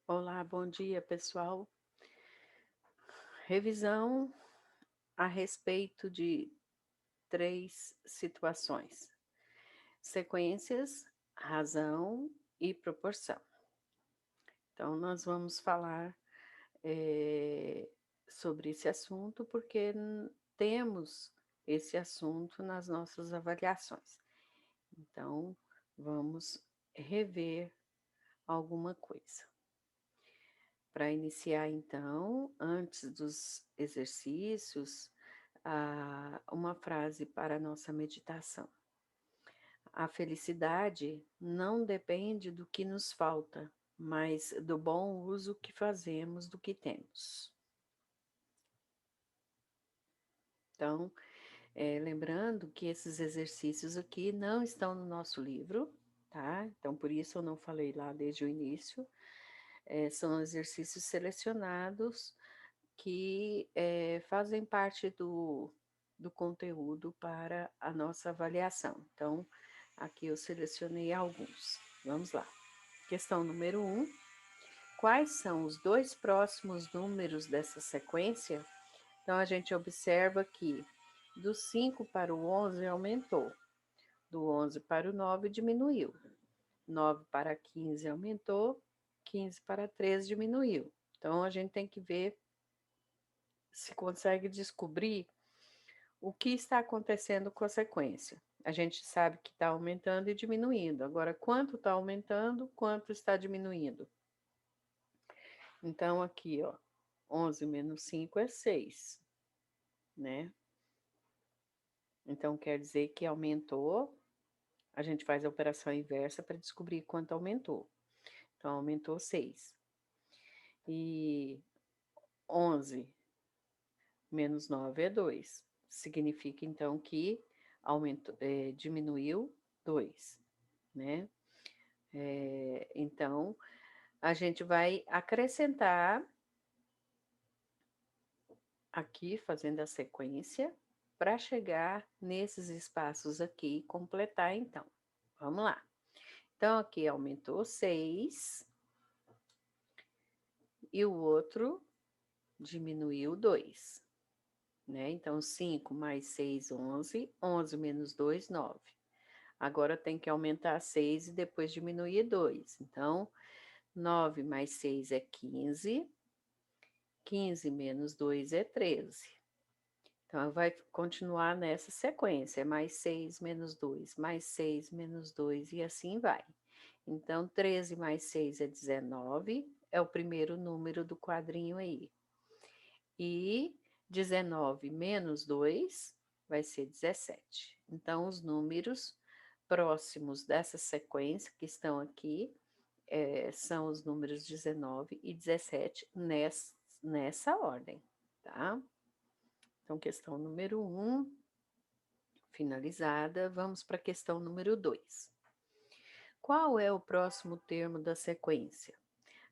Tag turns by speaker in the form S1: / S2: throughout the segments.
S1: Olá, bom dia, pessoal. Revisão a respeito de três situações: sequências, razão e proporção. Então, nós vamos falar eh, sobre esse assunto porque temos esse assunto nas nossas avaliações. Então, vamos rever alguma coisa. Para iniciar, então, antes dos exercícios, uma frase para a nossa meditação. A felicidade não depende do que nos falta, mas do bom uso que fazemos do que temos. Então, lembrando que esses exercícios aqui não estão no nosso livro, tá? Então, por isso eu não falei lá desde o início. São exercícios selecionados que fazem parte do conteúdo para a nossa avaliação. Então, aqui eu selecionei alguns. Vamos lá. Questão número 1. Quais são os dois próximos números dessa sequência? Então, a gente observa que do 5 para o 11 aumentou, do 11 para o 9 diminuiu, 9 para 15 aumentou, 15 para 13 diminuiu. Então, a gente tem que ver se consegue descobrir o que está acontecendo com a sequência. A gente sabe que está aumentando e diminuindo. Agora, quanto está aumentando, quanto está diminuindo? Então, aqui, ó, 11 menos 5 é 6, né? Então, quer dizer que aumentou. A gente faz a operação inversa para descobrir quanto aumentou. Então, aumentou 6. E 11 menos 9 é 2. Significa, então, que diminuiu 2, né? Então, a gente vai acrescentar aqui, fazendo a sequência, para chegar nesses espaços aqui e completar, então. Vamos lá. Então, aqui aumentou 6 e o outro diminuiu 2, né? Então, 5 mais 6, 11. 11 menos 2, 9. Agora tem que aumentar 6 e depois diminuir 2. Então, 9 mais 6 é 15. 15 menos 2 é 13. Então, vai continuar nessa sequência, mais 6 menos 2, mais 6 menos 2, e assim vai. Então, 13 mais 6 é 19, é o primeiro número do quadrinho aí. E 19 menos 2 vai ser 17. Então, os números próximos dessa sequência que estão aqui são os números 19 e 17 nessa ordem, tá? Então, questão número 1, finalizada. Vamos para a questão número 2. Qual é o próximo termo da sequência?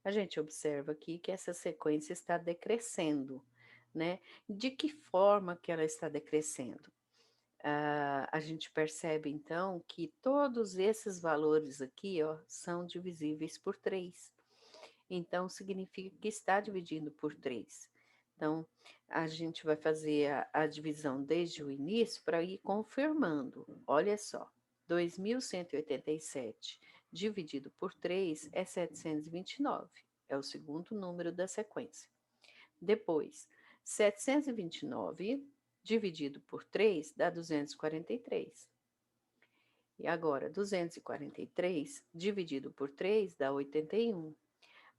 S1: A gente observa aqui que essa sequência está decrescendo, né? De que forma que ela está decrescendo? A gente percebe, então, que todos esses valores aqui, ó, são divisíveis por 3. Então, significa que está dividindo por 3. Então, a gente vai fazer a divisão desde o início para ir confirmando. Olha só, 2.187 dividido por 3 é 729. É o segundo número da sequência. Depois, 729 dividido por 3 dá 243. E agora, 243 dividido por 3 dá 81.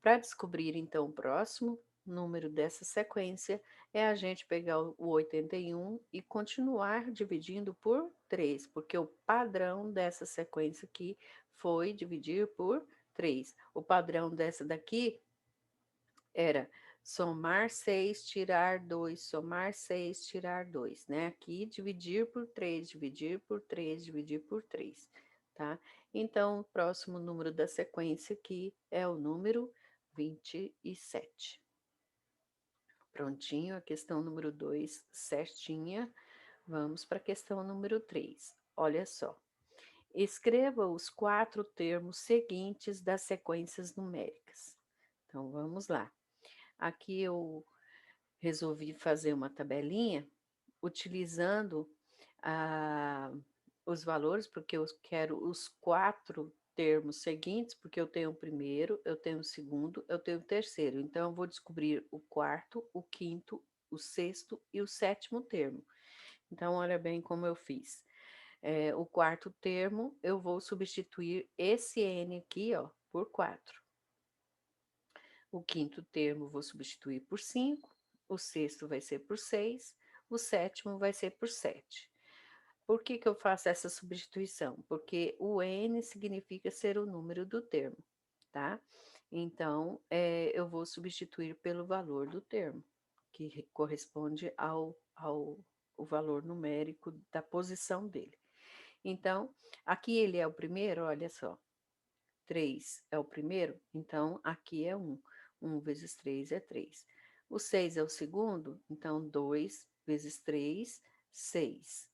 S1: Para descobrir, então, o próximo número dessa sequência, é a gente pegar o 81 e continuar dividindo por 3, porque o padrão dessa sequência aqui foi dividir por 3. O padrão dessa daqui era somar 6, tirar 2, somar 6, tirar 2, né? Aqui, dividir por 3, dividir por 3, dividir por 3, tá? Então, o próximo número da sequência aqui é o número 27. Prontinho, a questão número 2, certinha. Vamos para a questão número 3. Olha só. Escreva os 4 termos seguintes das sequências numéricas. Então, vamos lá. Aqui eu resolvi fazer uma tabelinha utilizando ah, os valores, porque eu quero os 4 termos seguintes, porque eu tenho o primeiro, eu tenho o segundo, eu tenho o terceiro. Então, eu vou descobrir o quarto, o quinto, o sexto e o sétimo termo. Então, olha bem como eu fiz. O quarto termo, eu vou substituir esse N aqui, ó, por 4. O quinto termo vou substituir por 5, o sexto vai ser por 6, o sétimo vai ser por 7. Por que que eu faço essa substituição? Porque o N significa ser o número do termo, tá? Então, eu vou substituir pelo valor do termo, que corresponde ao o valor numérico da posição dele. Então, aqui ele é o primeiro, olha só, 3 é o primeiro, então aqui é 1. 1 vezes 3 é 3. O 6 é o segundo, então 2 vezes 3, 6.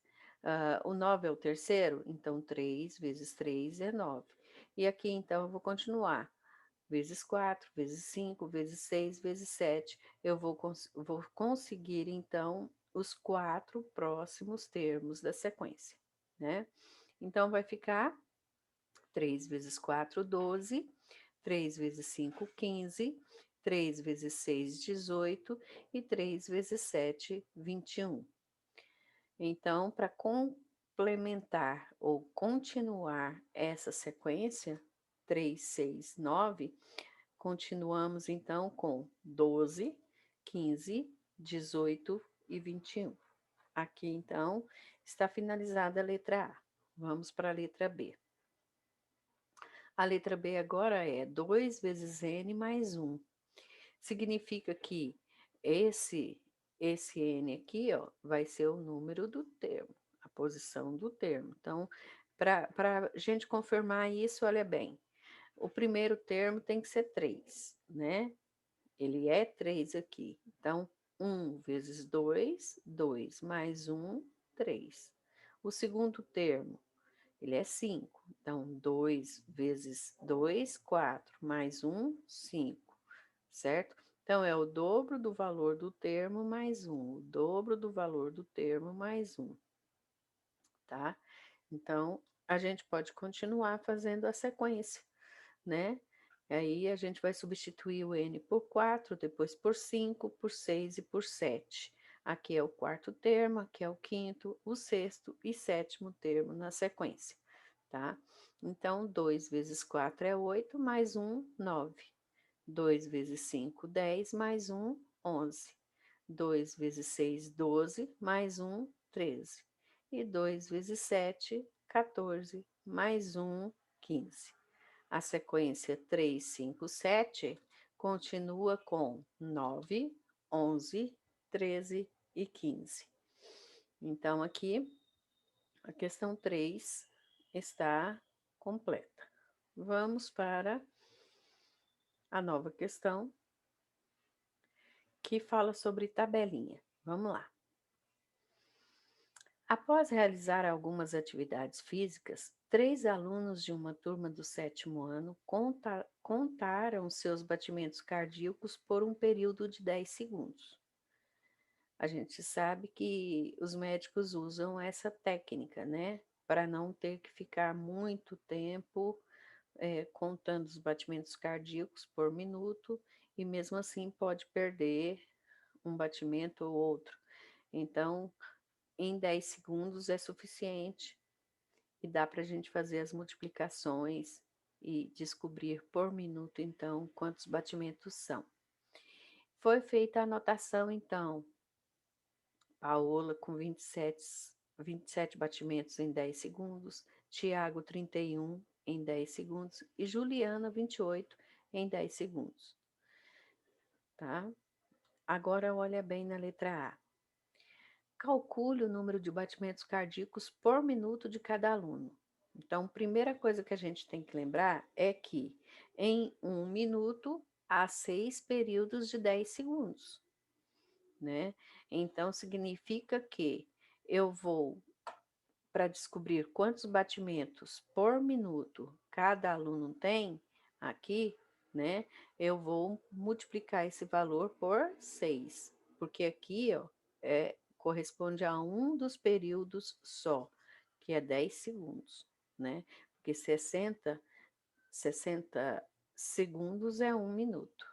S1: O 9 é o terceiro, então 3 vezes 3 é 9. E aqui, então, eu vou continuar. Vezes 4, vezes 5, vezes 6, vezes 7. Eu vou conseguir, então, os 4 próximos termos da sequência, né? Então, vai ficar 3 vezes 4, 12. 3 vezes 5, 15. 3 vezes 6, 18. E 3 vezes 7, 21. Então, para complementar ou continuar essa sequência, 3, 6, 9, continuamos então com 12, 15, 18 e 21. Aqui, então, está finalizada a letra A. Vamos para a letra B. A letra B agora é 2 vezes N mais 1. Significa que esse, esse N aqui, ó, vai ser o número do termo, a posição do termo. Então, para a gente confirmar isso, olha bem, o primeiro termo tem que ser 3, né? Ele é 3 aqui. Então, 1 vezes 2, 2 mais 1, 3. O segundo termo, ele é 5. Então, 2 vezes 2, 4, mais 1, 5, certo? Então, é o dobro do valor do termo mais 1, o dobro do valor do termo mais 1, tá? Então, a gente pode continuar fazendo a sequência, né? Aí, a gente vai substituir o N por 4, depois por 5, por 6 e por 7. Aqui é o quarto termo, aqui é o quinto, o sexto e sétimo termo na sequência, tá? Então, 2 vezes 4 é 8, mais 1, 9. 2 vezes 5, 10, mais 1, 11. 2 vezes 6, 12, mais 1, 13. E 2 vezes 7, 14, mais 1, 15. A sequência 3, 5, 7 continua com 9, 11, 13 e 15. Então, aqui, a questão 3 está completa. Vamos para a nova questão, que fala sobre tabelinha. Vamos lá. Após realizar algumas atividades físicas, 3 alunos de uma turma do 7º ano contaram seus batimentos cardíacos por um período de 10 segundos. A gente sabe que os médicos usam essa técnica, né? Para não ter que ficar muito tempo contando os batimentos cardíacos por minuto, e mesmo assim pode perder um batimento ou outro. Então, em 10 segundos é suficiente e dá para a gente fazer as multiplicações e descobrir por minuto, então, quantos batimentos são. Foi feita a anotação, então, Paola com 27 batimentos em 10 segundos, Tiago 31 em 10 segundos e Juliana 28 em 10 segundos, tá? Agora olha bem na letra A. Calcule o número de batimentos cardíacos por minuto de cada aluno. Então, primeira coisa que a gente tem que lembrar é que em um minuto há 6 períodos de 10 segundos, né? Então, significa que eu vou, para descobrir quantos batimentos por minuto cada aluno tem aqui, né? Eu vou multiplicar esse valor por 6, porque aqui, ó, corresponde a um dos períodos só, que é 10 segundos, né? Porque 60 segundos é 1 minuto.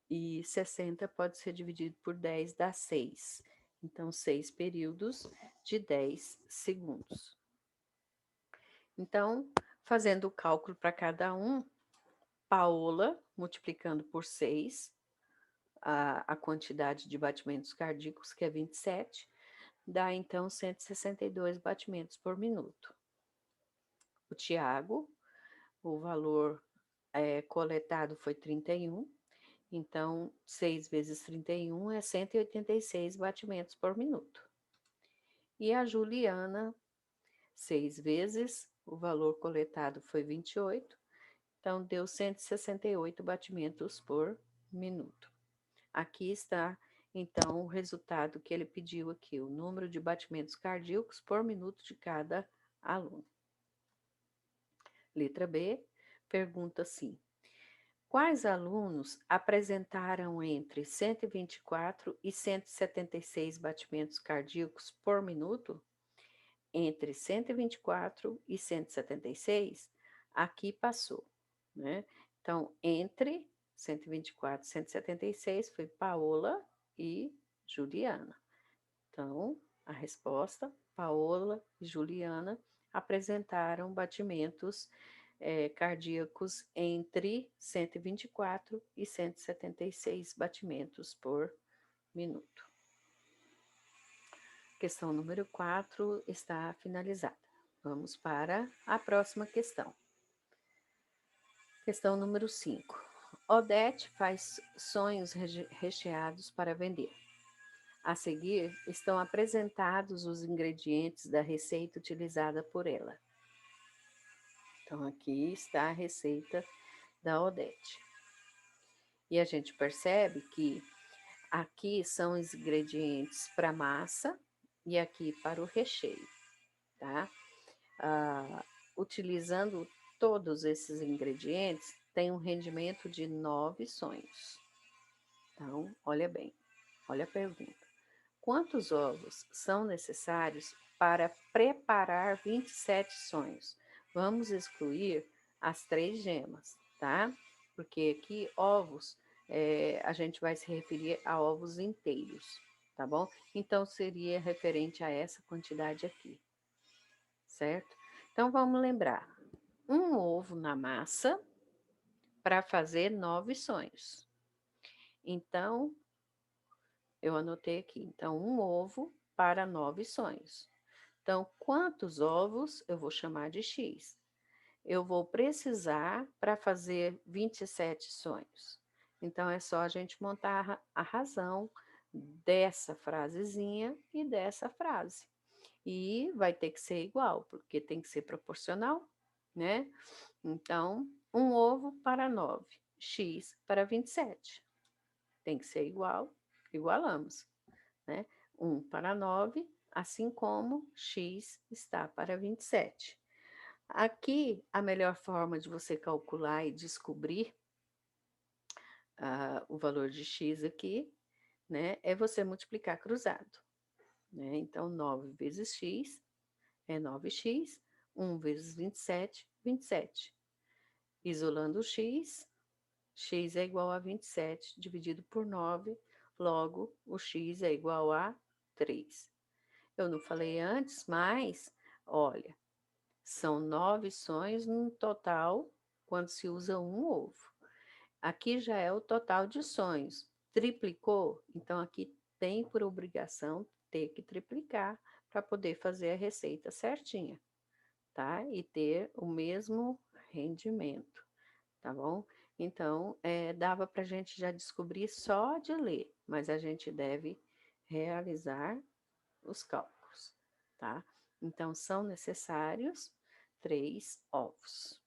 S1: E 60 pode ser dividido por 10, dá 6. Então, 6 períodos de 10 segundos. Então, fazendo o cálculo para cada um, Paola, multiplicando por 6, a quantidade de batimentos cardíacos, que é 27, dá então 162 batimentos por minuto. O Tiago, o valor coletado foi 31, então 6 vezes 31 é 186 batimentos por minuto. E a Juliana, 6 vezes, o valor coletado foi 28, então deu 168 batimentos por minuto. Aqui está, então, o resultado que ele pediu aqui, o número de batimentos cardíacos por minuto de cada aluno. Letra B, pergunta assim: quais alunos apresentaram entre 124 e 176 batimentos cardíacos por minuto? Entre 124 e 176, aqui passou, né? Então, entre 124 e 176 foi Paola e Juliana. Então, a resposta, Paola e Juliana apresentaram batimentos cardíacos entre 124 e 176 batimentos por minuto. Questão número 4 está finalizada. Vamos para a próxima questão. Questão número 5. Odete faz sonhos recheados para vender. A seguir, estão apresentados os ingredientes da receita utilizada por ela. Então, aqui está a receita da Odete. E a gente percebe que aqui são os ingredientes para massa e aqui para o recheio, tá? Utilizando todos esses ingredientes, tem um rendimento de 9 sonhos. Então, olha bem, olha a pergunta. Quantos ovos são necessários para preparar 27 sonhos? Vamos excluir as 3 gemas, tá? Porque aqui ovos, a gente vai se referir a ovos inteiros, tá bom? Então, seria referente a essa quantidade aqui, certo? Então, vamos lembrar. Um ovo na massa para fazer 9 sonhos. Então, eu anotei aqui. Então, um ovo para 9 sonhos. Então, quantos ovos eu vou chamar de X? Eu vou precisar para fazer 27 sonhos. Então, é só a gente montar a razão dessa frasezinha e dessa frase. E vai ter que ser igual, porque tem que ser proporcional, né? Então, um ovo para 9, X para 27. Tem que ser igual, igualamos, né? 1 para 9, assim como X está para 27. Aqui, a melhor forma de você calcular e descobrir o valor de X aqui, né, é você multiplicar cruzado, né? Então, 9 vezes X é 9x, 1 vezes 27, 27. Isolando o X, X é igual a 27 dividido por 9, logo o X é igual a 3. Eu não falei antes, mas, olha, são 9 sonhos no total quando se usa um ovo. Aqui já é o total de sonhos. Triplicou? Então, aqui tem por obrigação ter que triplicar para poder fazer a receita certinha, tá? E ter o mesmo rendimento, tá bom? Então, dava para a gente já descobrir só de ler, mas a gente deve realizar os cálculos, tá? Então, são necessários 3 ovos.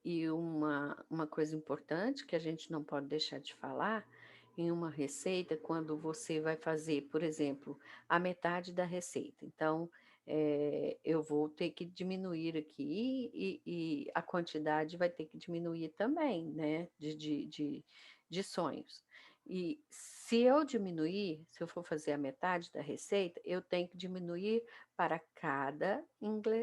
S1: E uma coisa importante que a gente não pode deixar de falar, em uma receita, quando você vai fazer, por exemplo, a metade da receita. Então, eu vou ter que diminuir aqui e a quantidade vai ter que diminuir também, né, de sonhos. E se eu diminuir, se eu for fazer a metade da receita, eu tenho que diminuir para cada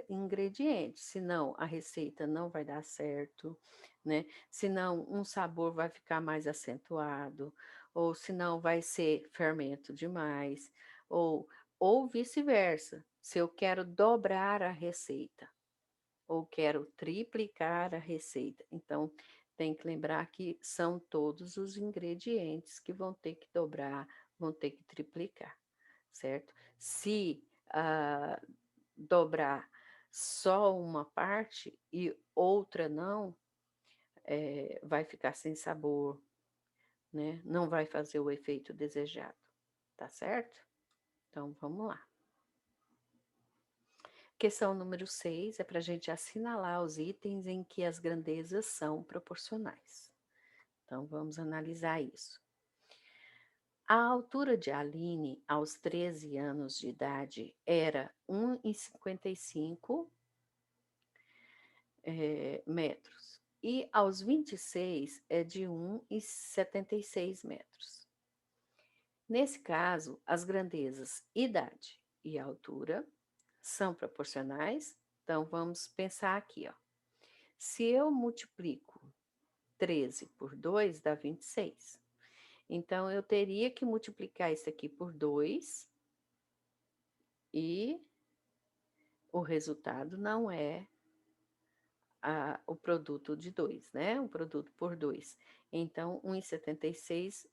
S1: ingrediente, senão a receita não vai dar certo, né? Senão um sabor vai ficar mais acentuado, ou senão vai ser fermento demais, ou vice-versa. Se eu quero dobrar a receita, ou quero triplicar a receita. Então, tem que lembrar que são todos os ingredientes que vão ter que dobrar, vão ter que triplicar, certo? Se dobrar só uma parte e outra não, vai ficar sem sabor, né? Não vai fazer o efeito desejado, tá certo? Então, vamos lá. Questão número 6 é para a gente assinalar os itens em que as grandezas são proporcionais. Então, vamos analisar isso. A altura de Aline aos 13 anos de idade era 1,55 metros e aos 26 é de 1,76 metros. Nesse caso, as grandezas idade e altura são proporcionais. Então, vamos pensar aqui, ó. Se eu multiplico 13 por 2, dá 26. Então, eu teria que multiplicar isso aqui por 2 e o resultado não é o produto de 2, né? O produto por 2. Então, 1,76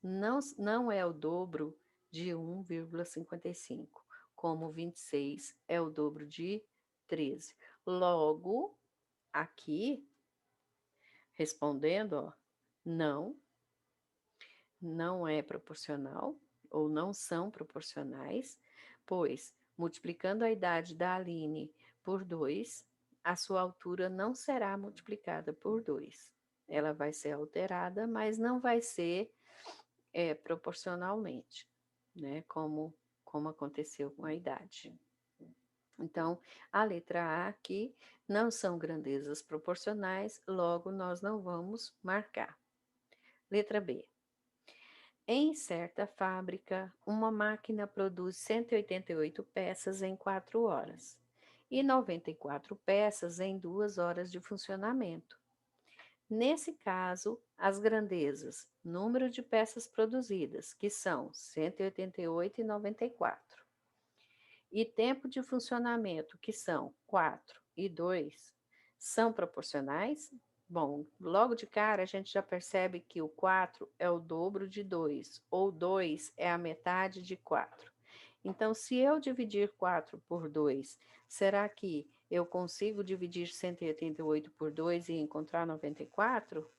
S1: não é o dobro de 1,55, como 26 é o dobro de 13. Logo, aqui, respondendo, ó, não é proporcional, ou não são proporcionais, pois, multiplicando a idade da Aline por 2, a sua altura não será multiplicada por 2. Ela vai ser alterada, mas não vai ser proporcionalmente, né? Como aconteceu com a idade. Então, a letra A aqui não são grandezas proporcionais, logo nós não vamos marcar. Letra B. Em certa fábrica, uma máquina produz 188 peças em 4 horas e 94 peças em 2 horas de funcionamento. Nesse caso, as grandezas, número de peças produzidas, que são 188 e 94, e tempo de funcionamento, que são 4 e 2, são proporcionais? Bom, logo de cara a gente já percebe que o 4 é o dobro de 2, ou 2 é a metade de 4. Então, se eu dividir 4 por 2, será que eu consigo dividir 188 por 2 e encontrar 94?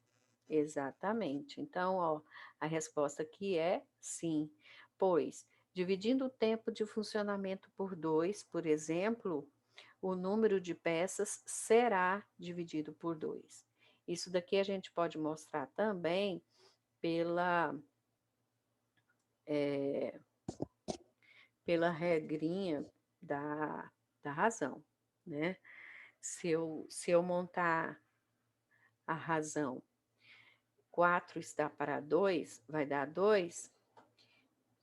S1: Exatamente. Então, ó, a resposta aqui é sim, pois, dividindo o tempo de funcionamento por 2, por exemplo, o número de peças será dividido por 2. Isso daqui a gente pode mostrar também pela, é, pela regrinha da razão, né? Se eu montar a razão 4 está para 2, vai dar 2.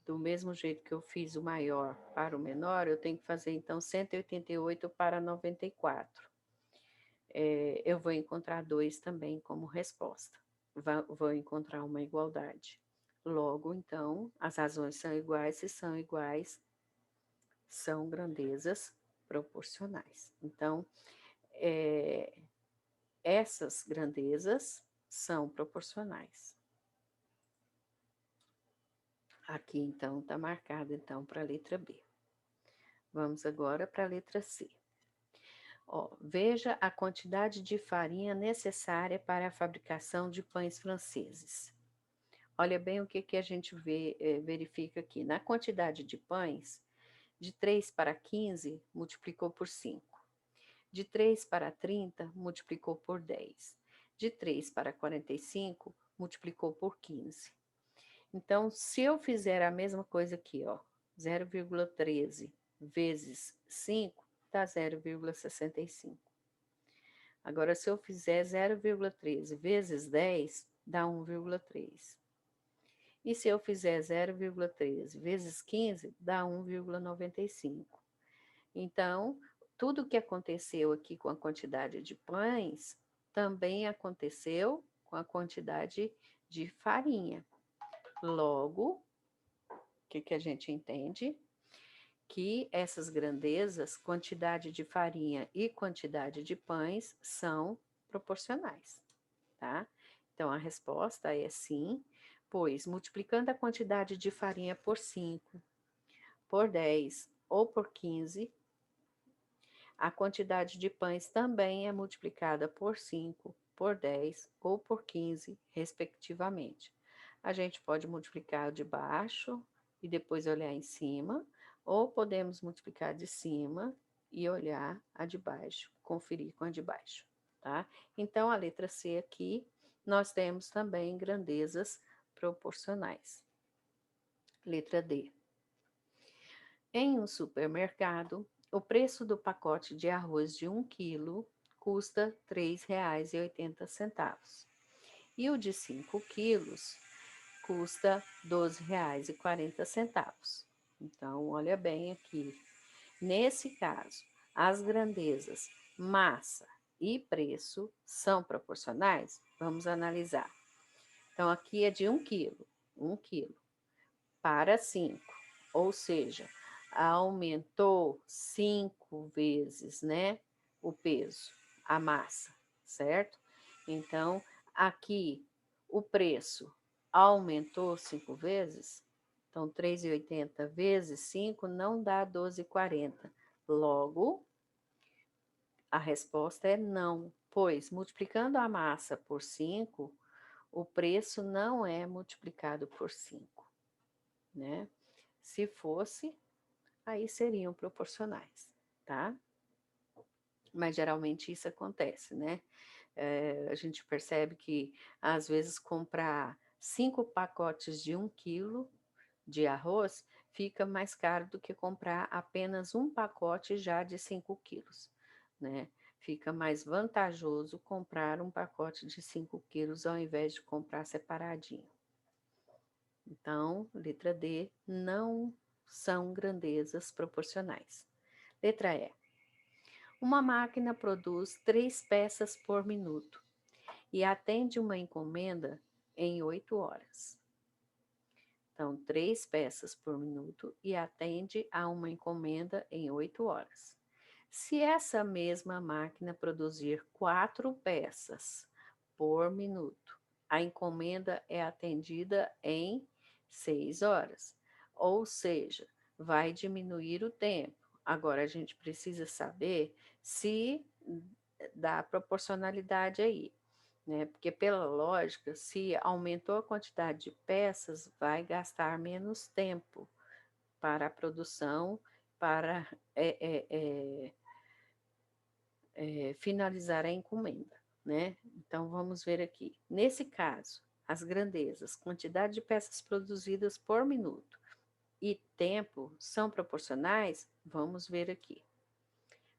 S1: Do mesmo jeito que eu fiz o maior para o menor, eu tenho que fazer, então, 188 para 94. Eu vou encontrar 2 também como resposta. Vou encontrar uma igualdade. Logo, então, as razões são iguais, se são iguais, são grandezas proporcionais. Então, essas grandezas são proporcionais. Aqui, então, está marcado, então, para a letra B. Vamos agora para a letra C. Ó, veja a quantidade de farinha necessária para a fabricação de pães franceses. Olha bem o que a gente verifica aqui. Na quantidade de pães, de 3 para 15, multiplicou por 5. De 3 para 30, multiplicou por 10. De 3 para 45, multiplicou por 15. Então, se eu fizer a mesma coisa aqui, ó, 0,13 vezes 5, dá 0,65. Agora, se eu fizer 0,13 vezes 10, dá 1,3. E se eu fizer 0,13 vezes 15, dá 1,95. Então, tudo que aconteceu aqui com a quantidade de pães, também aconteceu com a quantidade de farinha. Logo, o que a gente entende? Que essas grandezas, quantidade de farinha e quantidade de pães, são proporcionais, tá? Então, a resposta é sim, pois multiplicando a quantidade de farinha por 5, por 10 ou por 15, a quantidade de pães também é multiplicada por 5, por 10 ou por 15, respectivamente. A gente pode multiplicar de baixo e depois olhar em cima, ou podemos multiplicar de cima e olhar a de baixo, conferir com a de baixo, tá? Então, a letra C aqui, nós temos também grandezas proporcionais. Letra D. Em um supermercado, o preço do pacote de arroz de 1 quilo custa R$ 3,80 e o de 5 quilos custa R$ 12,40. Então, olha bem aqui. Nesse caso, as grandezas massa e preço são proporcionais? Vamos analisar. Então, aqui é de 1 quilo, 1 quilo para 5, ou seja, aumentou 5 vezes, né, o peso, a massa, certo? Então, aqui o preço aumentou 5 vezes, então 3,80 vezes 5 não dá 12,40. Logo, a resposta é não, pois multiplicando a massa por 5, o preço não é multiplicado por 5, né? Se fosse, aí seriam proporcionais, tá? Mas geralmente isso acontece, né? A gente percebe que às vezes comprar 5 pacotes de 1 quilo de arroz fica mais caro do que comprar apenas um pacote já de 5 quilos, né? Fica mais vantajoso comprar um pacote de 5 quilos ao invés de comprar separadinho. Então, letra D, não são grandezas proporcionais. Letra E. Uma máquina produz 3 peças por minuto e atende uma encomenda em 8 horas. Então, 3 peças por minuto e atende a uma encomenda em 8 horas. Se essa mesma máquina produzir 4 peças por minuto, a encomenda é atendida em 6 horas. Ou seja, vai diminuir o tempo. Agora, a gente precisa saber se dá proporcionalidade aí, né? Porque, pela lógica, se aumentou a quantidade de peças, vai gastar menos tempo para a produção, para finalizar a encomenda, né? Então, vamos ver aqui. Nesse caso, as grandezas, quantidade de peças produzidas por minuto e tempo são proporcionais? Vamos ver aqui.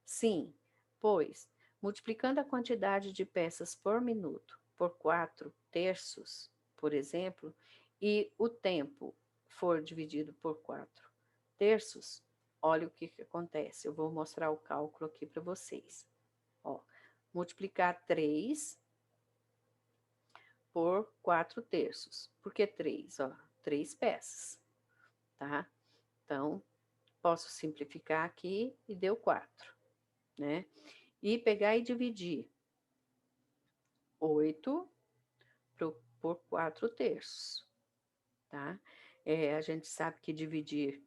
S1: Sim, pois, multiplicando a quantidade de peças por minuto por 4 terços, por exemplo, e o tempo for dividido por 4 terços, olha o que acontece. Eu vou mostrar o cálculo aqui para vocês. Ó, multiplicar 3 por 4 terços. Por que 3? Ó, 3 peças, tá? Então, posso simplificar aqui e deu 4, né? E pegar e dividir 8 por 4 terços, tá? A gente sabe que dividir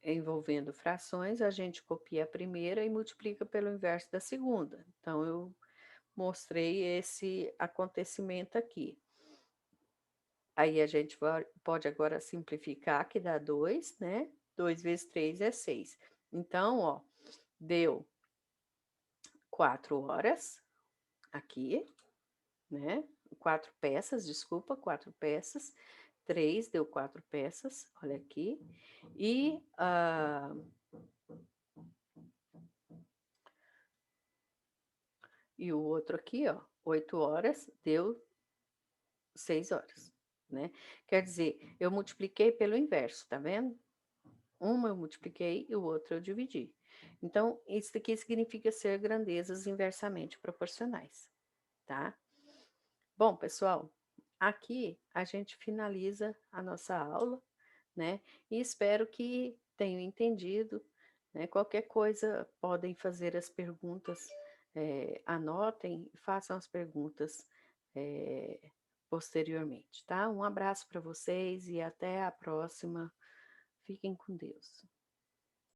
S1: envolvendo frações, a gente copia a primeira e multiplica pelo inverso da segunda. Então, eu mostrei esse acontecimento aqui. Aí a gente pode agora simplificar, que dá 2, né? 2 vezes 3 é 6. Então, ó, deu 4 horas aqui, né? 4 peças, desculpa, 4 peças. 3 deu 4 peças, olha aqui. E e o outro aqui, ó, 8 horas deu 6 horas, né. Quer dizer, eu multipliquei pelo inverso, tá vendo? Uma eu multipliquei e o outro eu dividi. Então, isso aqui significa ser grandezas inversamente proporcionais, tá? Bom, pessoal, aqui a gente finaliza a nossa aula, né? E espero que tenham entendido, né? Qualquer coisa podem fazer as perguntas, anotem e façam as perguntas posteriormente, tá? Um abraço para vocês e até a próxima. Fiquem com Deus.